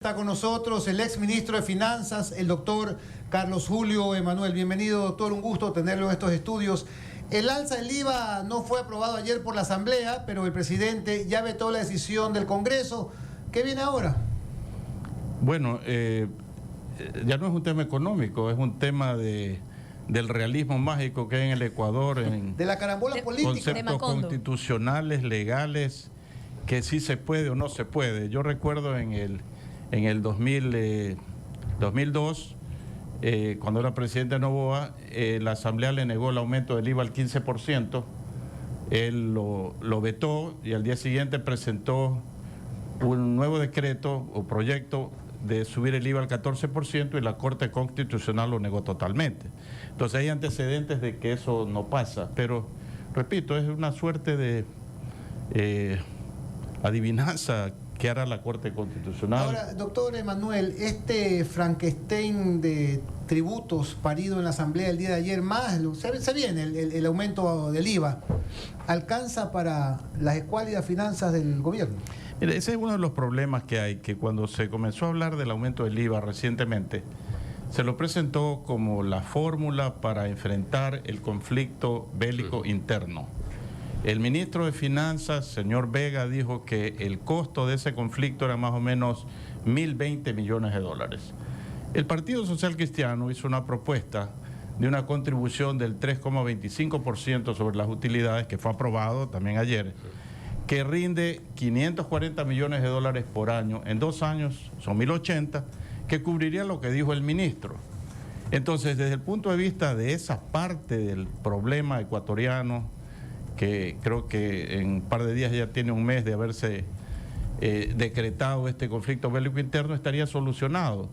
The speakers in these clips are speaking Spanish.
Está con nosotros el ex ministro de Finanzas, el doctor Carlos Julio Emanuel. Bienvenido, doctor, un gusto tenerlo en estos estudios. El alza del IVA no fue aprobado ayer por la Asamblea, pero el presidente ya vetó la decisión del Congreso. ¿Qué viene ahora? Bueno, ya no es un tema económico, es un tema del realismo mágico que hay en el Ecuador, de la carambola política. Conceptos constitucionales, legales, que sí se puede o no se puede. Yo recuerdo en el 2002, cuando era presidente Noboa, la Asamblea le negó el aumento del IVA al 15%, él lo vetó y al día siguiente presentó un nuevo decreto o proyecto de subir el IVA al 14% y la Corte Constitucional lo negó totalmente. Entonces hay antecedentes de que eso no pasa, pero repito, es una suerte de adivinanza que hará la Corte Constitucional. Ahora, doctor Emanuel, este Frankenstein de tributos parido en la Asamblea el día de ayer, más se viene el aumento del IVA, ¿alcanza para las escuálidas finanzas del gobierno? Mire, ese es uno de los problemas que hay, que cuando se comenzó a hablar del aumento del IVA recientemente, se lo presentó como la fórmula para enfrentar el conflicto bélico interno. El ministro de Finanzas, señor Vega, dijo que el costo de ese conflicto era más o menos 1.020 millones de dólares. El Partido Social Cristiano hizo una propuesta de una contribución del 3,25% sobre las utilidades, que fue aprobado también ayer, que rinde 540 millones de dólares por año. En 2 años son 1.080, que cubriría lo que dijo el ministro. Entonces, desde el punto de vista de esa parte del problema ecuatoriano, que creo que en un par de días ya tiene un mes de haberse decretado este conflicto bélico interno, estaría solucionado.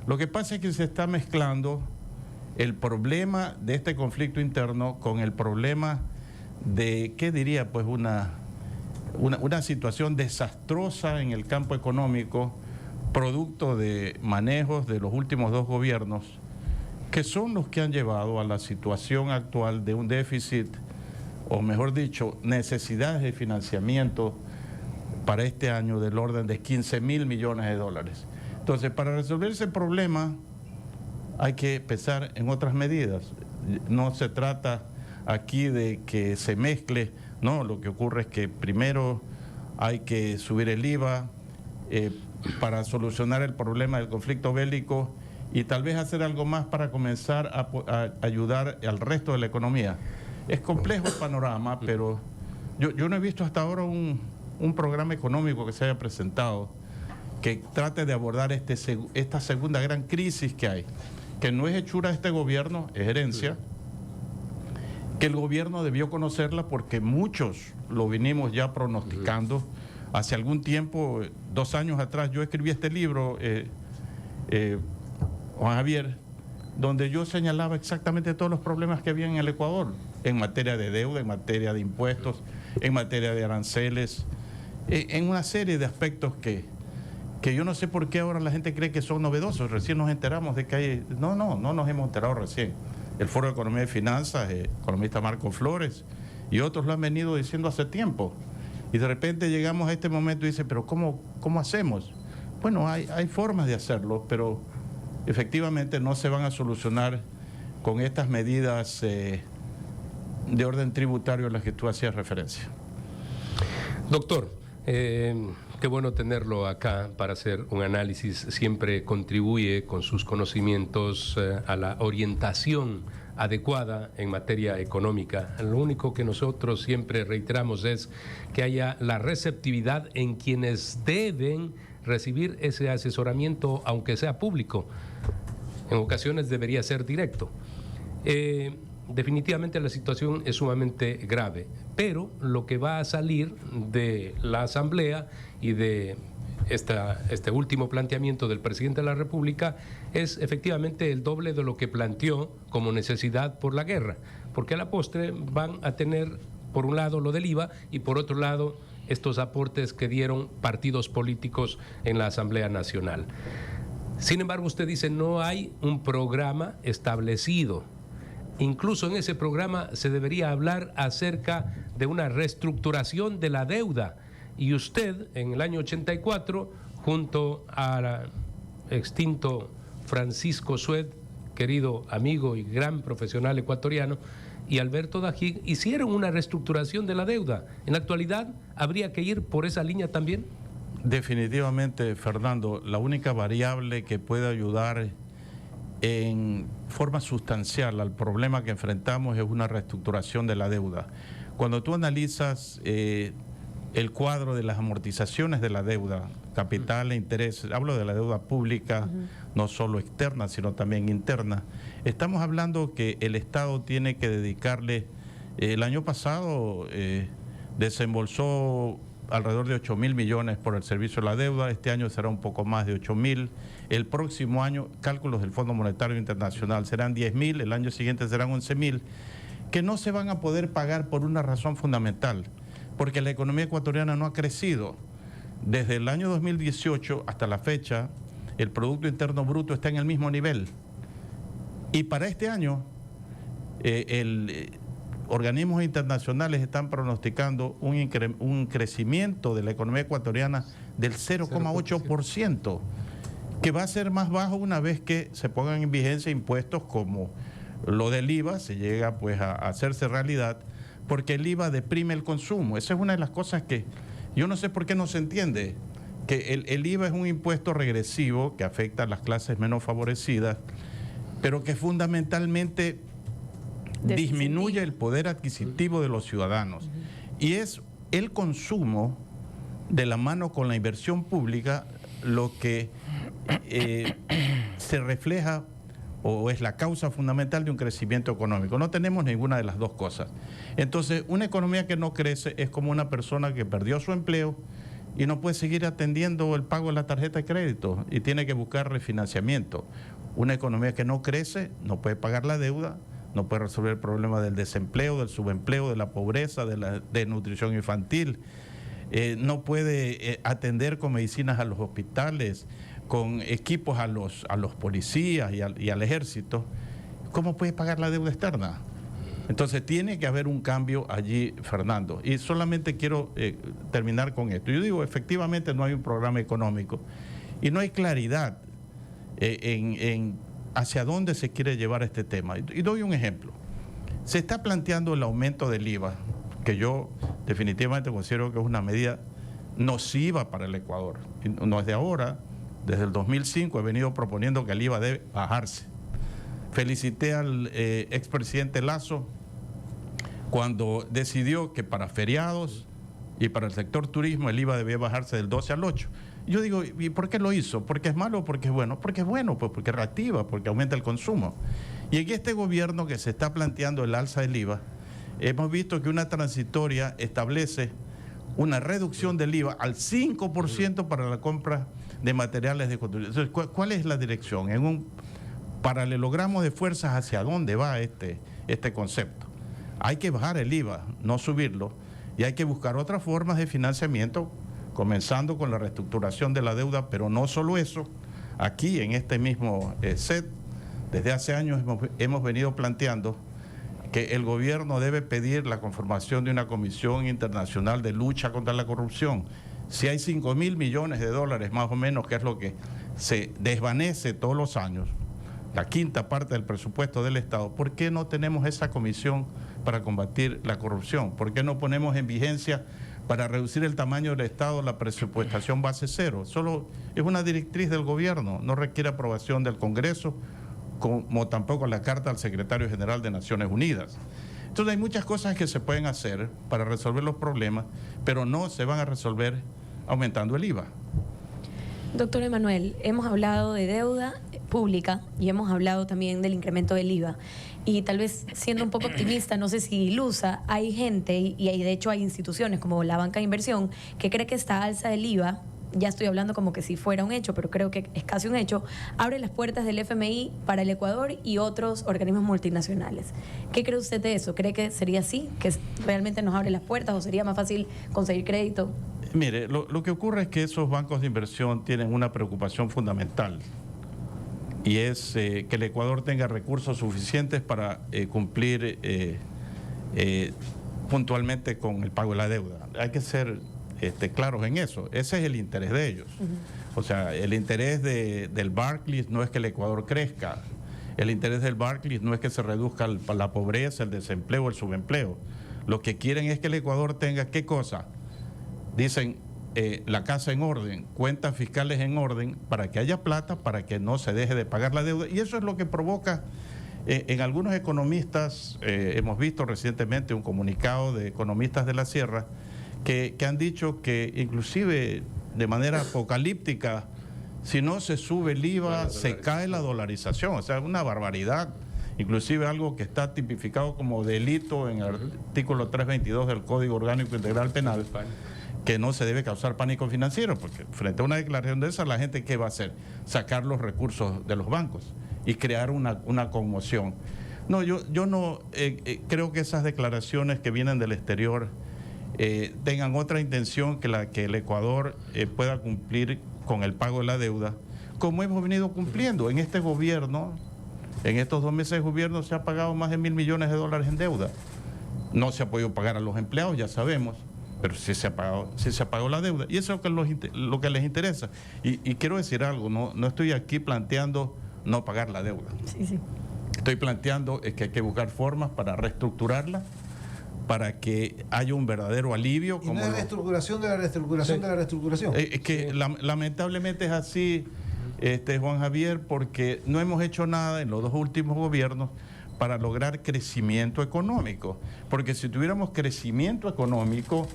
Lo que pasa es que se está mezclando el problema de este conflicto interno con el problema de, ¿qué diría? Pues una situación desastrosa en el campo económico, producto de manejos de los últimos 2 gobiernos, que son los que han llevado a la situación actual de un déficit, o mejor dicho, necesidades de financiamiento para este año del orden de 15.000 millones de dólares. Entonces, para resolver ese problema hay que pensar en otras medidas. No se trata aquí de que se mezcle, no, lo que ocurre es que primero hay que subir el IVA para solucionar el problema del conflicto bélico y tal vez hacer algo más para comenzar a ayudar al resto de la economía. Es complejo el panorama, pero yo no he visto hasta ahora un programa económico que se haya presentado que trate de abordar esta segunda gran crisis que hay, que no es hechura de este gobierno, es herencia, que el gobierno debió conocerla porque muchos lo vinimos ya pronosticando. Hace algún tiempo, 2 años atrás, yo escribí este libro, Juan Javier, donde yo señalaba exactamente todos los problemas que había en el Ecuador, en materia de deuda, en materia de impuestos, en materia de aranceles, en una serie de aspectos que yo no sé por qué ahora la gente cree que son novedosos. Recién nos enteramos de que hay... No nos hemos enterado recién. El Foro de Economía y Finanzas, el economista Marco Flores y otros lo han venido diciendo hace tiempo. Y de repente llegamos a este momento y dicen, pero ¿cómo hacemos? Bueno, hay formas de hacerlo, pero efectivamente no se van a solucionar con estas medidas de orden tributario a las que tú hacías referencia. Doctor, qué bueno tenerlo acá para hacer un análisis. Siempre contribuye con sus conocimientos a la orientación adecuada en materia económica. Lo único que nosotros siempre reiteramos es que haya la receptividad en quienes deben recibir ese asesoramiento, aunque sea público. En ocasiones debería ser directo. Definitivamente la situación es sumamente grave, pero lo que va a salir de la Asamblea y de este último planteamiento del presidente de la República es efectivamente el doble de lo que planteó como necesidad por la guerra, porque a la postre van a tener por un lado lo del IVA y por otro lado estos aportes que dieron partidos políticos en la Asamblea Nacional. Sin embargo, usted dice no hay un programa establecido. Incluso en ese programa se debería hablar acerca de una reestructuración de la deuda. Y usted, en el año 84, junto al extinto Francisco Sued, querido amigo y gran profesional ecuatoriano, y Alberto Dají, hicieron una reestructuración de la deuda. En la actualidad, ¿habría que ir por esa línea también? Definitivamente, Fernando, la única variable que puede ayudar en forma sustancial al problema que enfrentamos es una reestructuración de la deuda. Cuando tú analizas el cuadro de las amortizaciones de la deuda, capital e intereses, hablo de la deuda pública, no solo externa, sino también interna, estamos hablando que el Estado tiene que dedicarle, el año pasado desembolsó alrededor de 8.000 millones por el servicio de la deuda, este año será un poco más de 8.000, el próximo año, cálculos del Fondo Monetario Internacional, serán 10.000, el año siguiente serán 11.000, que no se van a poder pagar por una razón fundamental, porque la economía ecuatoriana no ha crecido. Desde el año 2018 hasta la fecha, el Producto Interno Bruto está en el mismo nivel. Y para este año, organismos internacionales están pronosticando un crecimiento de la economía ecuatoriana del 0,8%, que va a ser más bajo una vez que se pongan en vigencia impuestos como lo del IVA, se llega pues a hacerse realidad, porque el IVA deprime el consumo. Esa es una de las cosas que yo no sé por qué no se entiende, que el IVA es un impuesto regresivo que afecta a las clases menos favorecidas, pero que fundamentalmente disminuye el poder adquisitivo de los ciudadanos. Y es el consumo de la mano con la inversión pública lo que se refleja o es la causa fundamental de un crecimiento económico. No tenemos ninguna de las dos cosas. Entonces, una economía que no crece es como una persona que perdió su empleo y no puede seguir atendiendo el pago de la tarjeta de crédito y tiene que buscar refinanciamiento. Una economía que no crece no puede pagar la deuda, no puede resolver el problema del desempleo, del subempleo, de la pobreza, de la desnutrición infantil, no puede atender con medicinas a los hospitales, con equipos a los policías y al ejército. ¿Cómo puede pagar la deuda externa? Entonces tiene que haber un cambio allí, Fernando. Y solamente quiero terminar con esto. Yo digo, efectivamente no hay un programa económico y no hay claridad en hacia dónde se quiere llevar este tema. Y doy un ejemplo. Se está planteando el aumento del IVA, que yo definitivamente considero que es una medida nociva para el Ecuador. Y no es de ahora, desde el 2005 he venido proponiendo que el IVA debe bajarse. Felicité al expresidente Lasso cuando decidió que para feriados y para el sector turismo el IVA debía bajarse del 12 al 8. Yo digo, ¿y por qué lo hizo? ¿Porque es malo o porque es bueno? Porque es bueno, pues porque reactiva, porque aumenta el consumo. Y en este gobierno que se está planteando el alza del IVA, hemos visto que una transitoria establece una reducción del IVA al 5% para la compra de materiales de construcción. Entonces, ¿cuál es la dirección? En un paralelogramo de fuerzas, ¿hacia dónde va este concepto? Hay que bajar el IVA, no subirlo, y hay que buscar otras formas de financiamiento, comenzando con la reestructuración de la deuda, pero no solo eso. Aquí en este mismo set, desde hace años hemos venido planteando que el gobierno debe pedir la conformación de una comisión internacional de lucha contra la corrupción. Si hay 5.000 millones de dólares más o menos, que es lo que se desvanece todos los años, la quinta parte del presupuesto del Estado, ¿por qué no tenemos esa comisión para combatir la corrupción? ¿Por qué no ponemos en vigencia para reducir el tamaño del Estado la presupuestación base cero? Solo es una directriz del gobierno, no requiere aprobación del Congreso, como tampoco la carta al secretario general de Naciones Unidas. Entonces hay muchas cosas que se pueden hacer para resolver los problemas, pero no se van a resolver aumentando el IVA. Doctor Emanuel, hemos hablado de deuda pública y hemos hablado también del incremento del IVA. Y tal vez siendo un poco optimista, no sé si ilusa, hay gente y de hecho hay instituciones como la banca de inversión que cree que esta alza del IVA, ya estoy hablando como que si fuera un hecho, pero creo que es casi un hecho, abre las puertas del FMI para el Ecuador y otros organismos multinacionales. ¿Qué cree usted de eso? ¿Cree que sería así? ¿Que realmente nos abre las puertas o sería más fácil conseguir crédito? Mire, lo que ocurre es que esos bancos de inversión tienen una preocupación fundamental y es que el Ecuador tenga recursos suficientes para cumplir puntualmente con el pago de la deuda. Hay que ser claros en eso. Ese es el interés de ellos. O sea, el interés del Barclays no es que el Ecuador crezca. El interés del Barclays no es que se reduzca la pobreza, el desempleo, el subempleo. Lo que quieren es que el Ecuador tenga, ¿qué cosa? Dicen, la casa en orden, cuentas fiscales en orden, para que haya plata, para que no se deje de pagar la deuda. Y eso es lo que provoca, en algunos economistas, hemos visto recientemente un comunicado de economistas de la Sierra, que han dicho que inclusive de manera apocalíptica, si no se sube el IVA, se cae la dolarización. O sea, una barbaridad. Inclusive algo que está tipificado como delito en el artículo 322 del Código Orgánico Integral Penal, que no se debe causar pánico financiero, porque frente a una declaración de esa, la gente ¿qué va a hacer? Sacar los recursos de los bancos y crear una conmoción. No, yo no creo que esas declaraciones que vienen del exterior tengan otra intención que la que el Ecuador pueda cumplir con el pago de la deuda, como hemos venido cumpliendo. En este gobierno, en estos 2 meses de gobierno, se ha pagado más de $1.000 millones en deuda. No se ha podido pagar a los empleados, ya sabemos, pero sí se ha pagado la deuda. Y eso es lo que les interesa. Y quiero decir algo, no estoy aquí planteando no pagar la deuda. Sí. Estoy planteando es que hay que buscar formas para reestructurarla, para que haya un verdadero alivio. Y no es reestructuración de la reestructuración de la reestructuración. Es que lamentablemente es así, Juan Javier, porque no hemos hecho nada en los 2 últimos gobiernos para lograr crecimiento económico. Porque si tuviéramos crecimiento económico,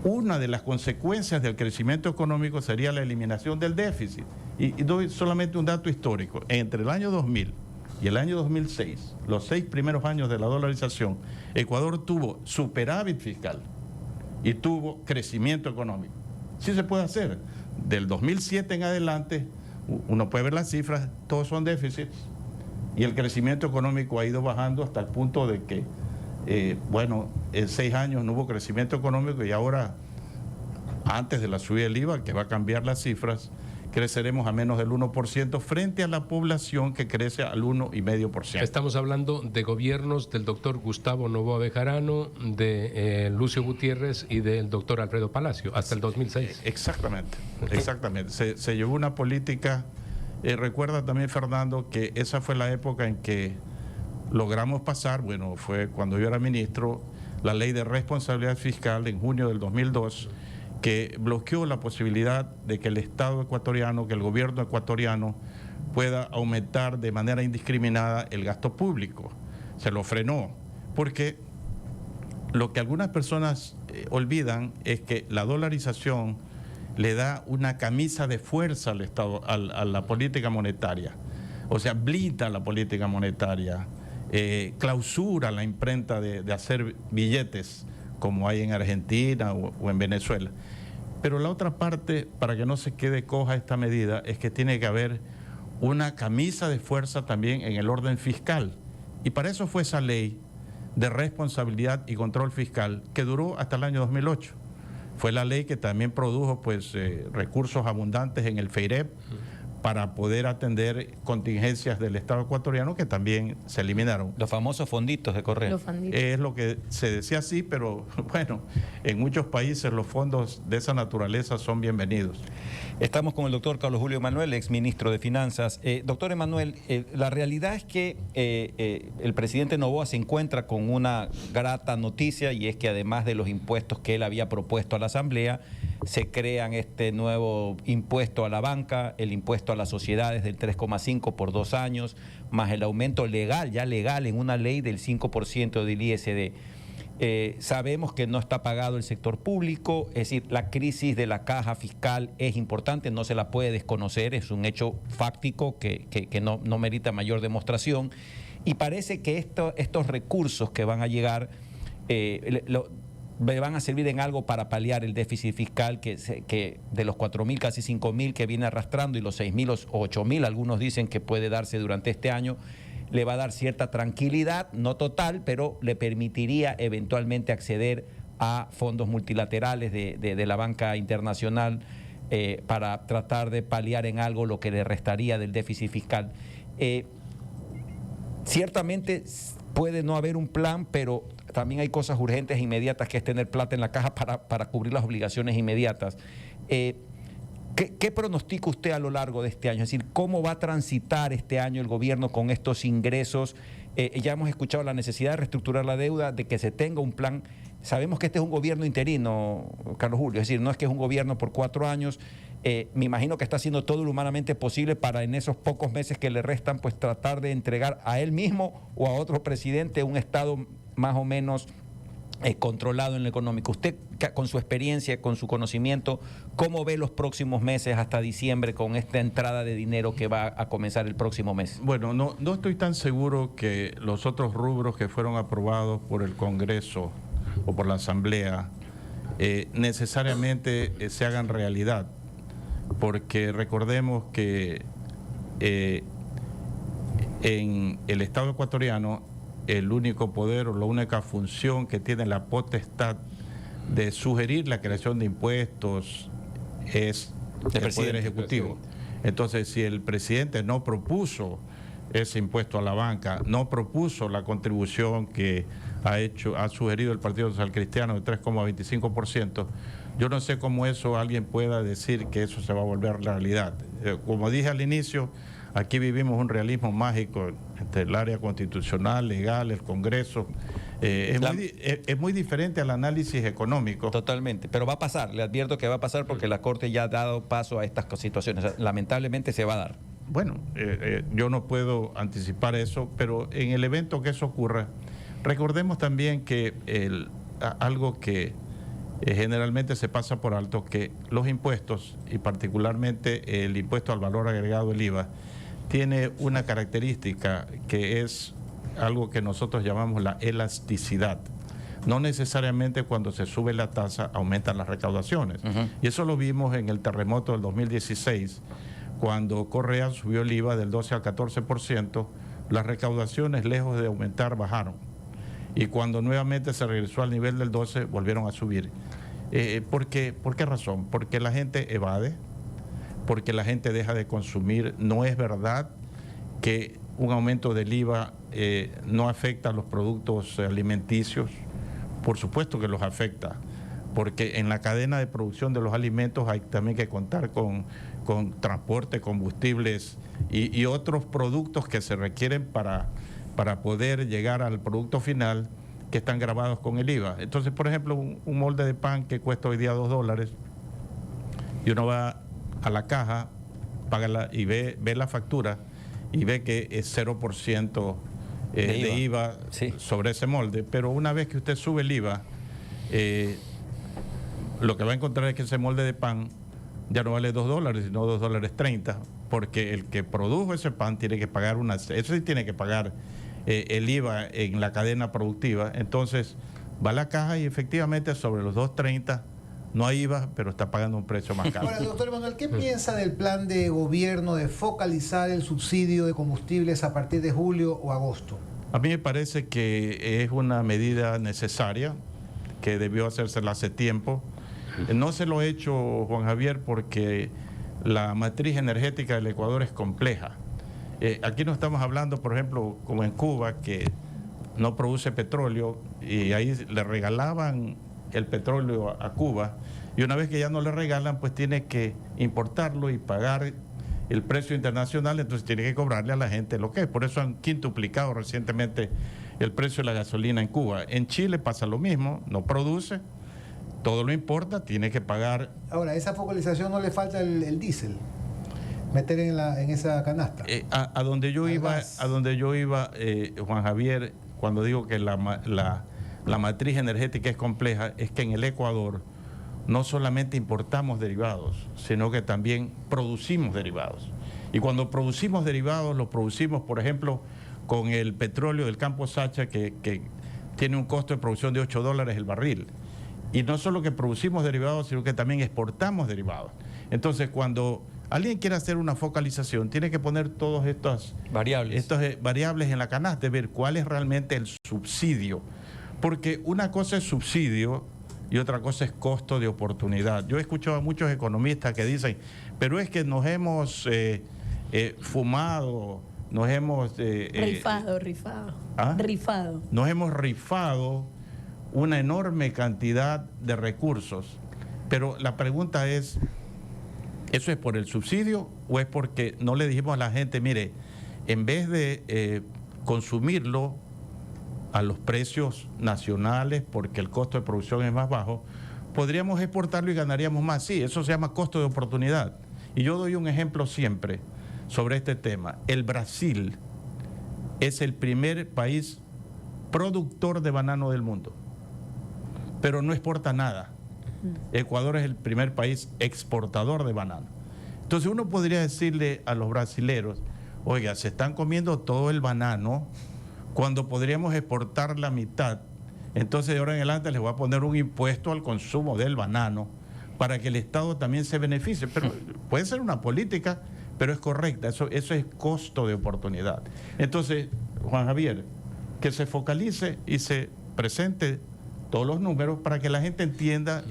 una de las consecuencias del crecimiento económico sería la eliminación del déficit. Y doy solamente un dato histórico. Entre el año 2000 y el año 2006, los 6 primeros años de la dolarización, Ecuador tuvo superávit fiscal y tuvo crecimiento económico. Sí se puede hacer. Del 2007 en adelante, uno puede ver las cifras, todos son déficits y el crecimiento económico ha ido bajando hasta el punto de que, en 6 años no hubo crecimiento económico y ahora, antes de la subida del IVA, que va a cambiar las cifras, creceremos a menos del 1% frente a la población que crece al 1,5%. Estamos hablando de gobiernos del doctor Gustavo Noboa Bejarano, de Lucio Gutiérrez y del doctor Alfredo Palacio, hasta el 2006. Exactamente. Se llevó una política, recuerda también, Fernando, que esa fue la época en que logramos pasar, fue cuando yo era ministro, la ley de responsabilidad fiscal en junio del 2002, que bloqueó la posibilidad de que el Estado ecuatoriano, que el gobierno ecuatoriano pueda aumentar de manera indiscriminada el gasto público. Se lo frenó, porque lo que algunas personas olvidan es que la dolarización le da una camisa de fuerza al Estado, a la política monetaria. O sea, blinda la política monetaria, clausura la imprenta de hacer billetes, como hay en Argentina o en Venezuela. Pero la otra parte, para que no se quede coja esta medida, es que tiene que haber una camisa de fuerza también en el orden fiscal. Y para eso fue esa ley de responsabilidad y control fiscal que duró hasta el año 2008. Fue la ley que también produjo recursos abundantes en el FEIREP para poder atender contingencias del Estado ecuatoriano que también se eliminaron. Los famosos fonditos de Correa. Es lo que se decía así, pero en muchos países los fondos de esa naturaleza son bienvenidos. Estamos con el doctor Carlos Julio Emanuel, exministro de Finanzas. Doctor Emanuel, la realidad es que el presidente Noboa se encuentra con una grata noticia, y es que además de los impuestos que él había propuesto a la Asamblea, se crean este nuevo impuesto a la banca, el impuesto a las sociedades del 3,5 por 2 años, más el aumento legal en una ley del 5% del ISD. Sabemos que no está pagado el sector público, es decir, la crisis de la caja fiscal es importante, no se la puede desconocer, es un hecho fáctico que no merita mayor demostración, y parece que estos recursos que van a llegar van a servir en algo para paliar el déficit fiscal que de los 4.000, casi 5.000 que viene arrastrando, y los 6.000 o 8.000, algunos dicen que puede darse durante este año, le va a dar cierta tranquilidad, no total, pero le permitiría eventualmente acceder a fondos multilaterales de la banca internacional para tratar de paliar en algo lo que le restaría del déficit fiscal. Ciertamente puede no haber un plan, pero también hay cosas urgentes e inmediatas, que es tener plata en la caja para cubrir las obligaciones inmediatas. ¿Qué pronostica usted a lo largo de este año? Es decir, ¿cómo va a transitar este año el gobierno con estos ingresos? Ya hemos escuchado la necesidad de reestructurar la deuda, de que se tenga un plan. Sabemos que este es un gobierno interino, Carlos Julio, es decir, no es que es un gobierno por 4 años. Me imagino que está haciendo todo lo humanamente posible para en esos pocos meses que le restan, pues tratar de entregar a él mismo o a otro presidente un Estado más o menos controlado en lo económico. Usted, con su experiencia, con su conocimiento, ¿cómo ve los próximos meses hasta diciembre con esta entrada de dinero que va a comenzar el próximo mes? Bueno, no estoy tan seguro que los otros rubros que fueron aprobados por el Congreso o por la Asamblea necesariamente se hagan realidad, porque recordemos que en el Estado ecuatoriano el único poder o la única función que tiene la potestad de sugerir la creación de impuestos es el Poder Ejecutivo. Entonces, si el presidente no propuso ese impuesto a la banca, no propuso la contribución que ha sugerido el Partido Social Cristiano de 3,25%, yo no sé cómo alguien pueda decir que eso se va a volver realidad. Como dije al inicio, aquí vivimos un realismo mágico entre el área constitucional, legal, el Congreso. Es muy diferente al análisis económico. Totalmente, pero va a pasar, le advierto que va a pasar porque la Corte ya ha dado paso a estas situaciones. O sea, lamentablemente se va a dar. Bueno, yo no puedo anticipar eso, pero en el evento que eso ocurra, recordemos también que algo que generalmente se pasa por alto, que los impuestos, y particularmente el impuesto al valor agregado, el IVA, tiene una característica que es algo que nosotros llamamos la elasticidad. No necesariamente cuando se sube la tasa aumentan las recaudaciones. Y eso lo vimos en el terremoto del 2016, cuando Correa subió el IVA del 12 al 14%, las recaudaciones, lejos de aumentar, bajaron. Y cuando nuevamente se regresó al nivel del 12, volvieron a subir. ¿Por qué razón? Porque la gente evade, porque la gente deja de consumir. No es verdad que un aumento del IVA no afecta a los productos alimenticios. Por supuesto que los afecta, porque en la cadena de producción de los alimentos hay también que contar con transporte, combustibles y otros productos que se requieren para poder llegar al producto final, que están grabados con el IVA. Entonces, por ejemplo, un molde de pan que cuesta hoy día $2 y uno va a la caja, paga y ve la factura y ve que es 0% de IVA sí, sobre ese molde, pero una vez que usted sube el IVA, lo que va a encontrar es que ese molde de pan ya no vale $2, sino $2.30, porque el que produjo ese pan tiene que pagar eso sí tiene que pagar el IVA en la cadena productiva. Entonces va a la caja y efectivamente sobre los $2.30 no hay IVA, pero está pagando un precio más caro. Ahora, doctor Emanuel, ¿qué piensa del plan de gobierno de focalizar el subsidio de combustibles a partir de julio o agosto? A mí me parece que es una medida necesaria, que debió hacérsela hace tiempo. No se lo he hecho, Juan Javier, porque la matriz energética del Ecuador es compleja. Aquí no estamos hablando, por ejemplo, como en Cuba, que no produce petróleo y ahí le regalaban el petróleo a Cuba, y una vez que ya no le regalan, pues tiene que importarlo y pagar el precio internacional, entonces tiene que cobrarle a la gente lo que es. Por eso han quintuplicado recientemente el precio de la gasolina en Cuba. En Chile pasa lo mismo, no produce, todo lo importa, tiene que pagar. Ahora, ¿esa focalización no le falta el diésel? Meter en esa canasta. A donde yo iba, Juan Javier, cuando digo que la matriz energética es compleja, es que en el Ecuador no solamente importamos derivados, sino que también producimos derivados. Y cuando producimos derivados, los producimos, por ejemplo, con el petróleo del Campo Sacha, que tiene un costo de producción de $8 el barril. Y no solo que producimos derivados, sino que también exportamos derivados. Entonces, cuando alguien quiere hacer una focalización, tiene que poner todas estas variables en la canasta, ver cuál es realmente el subsidio. Porque una cosa es subsidio y otra cosa es costo de oportunidad. Yo he escuchado a muchos economistas que dicen, pero es que nos hemos fumado, nos hemos... Rifado. Nos hemos rifado una enorme cantidad de recursos. Pero la pregunta es, ¿Eso es por el subsidio o es porque no le dijimos a la gente, mire, en vez de consumirlo a los precios nacionales porque el costo de producción es más bajo, podríamos exportarlo y ganaríamos más? Sí, eso se llama costo de oportunidad. Y yo doy un ejemplo siempre sobre este tema. El Brasil es el primer país productor de banano del mundo, pero no exporta nada. Ecuador es el primer país exportador de banano. Entonces uno podría decirle a los brasileros, oiga, se están comiendo todo el banano cuando podríamos exportar la mitad. Entonces de ahora en adelante les voy a poner un impuesto al consumo del banano para que el Estado también se beneficie. Pero puede ser una política, pero es correcta. Eso es costo de oportunidad. Entonces, Juan Javier, que se focalice y se presente todos los números para que la gente entienda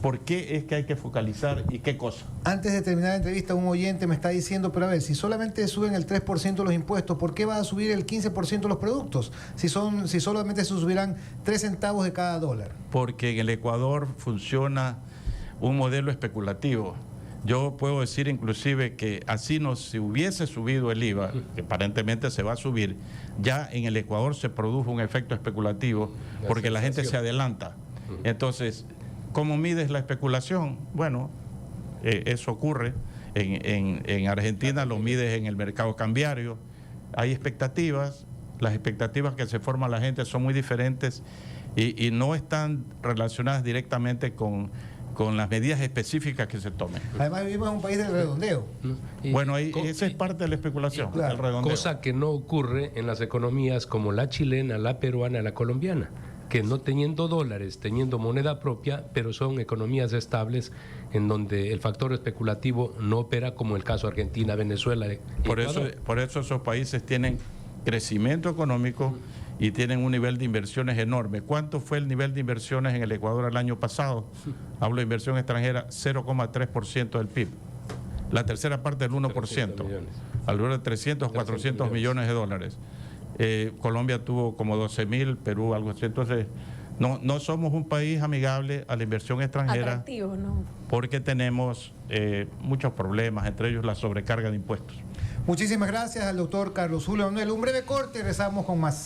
por qué es que hay que focalizar y qué cosa. Antes de terminar la entrevista, un oyente me está diciendo, pero a ver, si solamente suben el 3% los impuestos, ¿por qué va a subir el 15% los productos? Si solamente se subirán 3 centavos de cada dólar. Porque en el Ecuador funciona un modelo especulativo. Yo puedo decir inclusive que así no se hubiese subido el IVA, que aparentemente se va a subir, ya en el Ecuador se produjo un efecto especulativo porque la gente se adelanta. Entonces, ¿cómo mides la especulación? Bueno, eso ocurre. En Argentina lo mides en el mercado cambiario. Hay expectativas, las expectativas que se forma la gente son muy diferentes y no están relacionadas directamente con las medidas específicas que se tomen. Además vivimos en un país del redondeo. Bueno, esa es parte de la especulación, claro, el redondeo. Cosa que no ocurre en las economías como la chilena, la peruana, la colombiana, que no teniendo dólares, teniendo moneda propia, pero son economías estables en donde el factor especulativo no opera, como el caso Argentina, Venezuela. Por eso esos países tienen crecimiento económico y tienen un nivel de inversiones enorme. ¿Cuánto fue el nivel de inversiones en el Ecuador el año pasado? Hablo de inversión extranjera, 0,3% del PIB. La tercera parte del 1%, alrededor de 300, 400 millones de dólares. Colombia tuvo como 12.000, Perú algo así. Entonces, no somos un país amigable a la inversión extranjera. Atractivo, ¿no? Porque tenemos muchos problemas, entre ellos la sobrecarga de impuestos. Muchísimas gracias al doctor Carlos Julio Emanuel. Un breve corte, regresamos con más.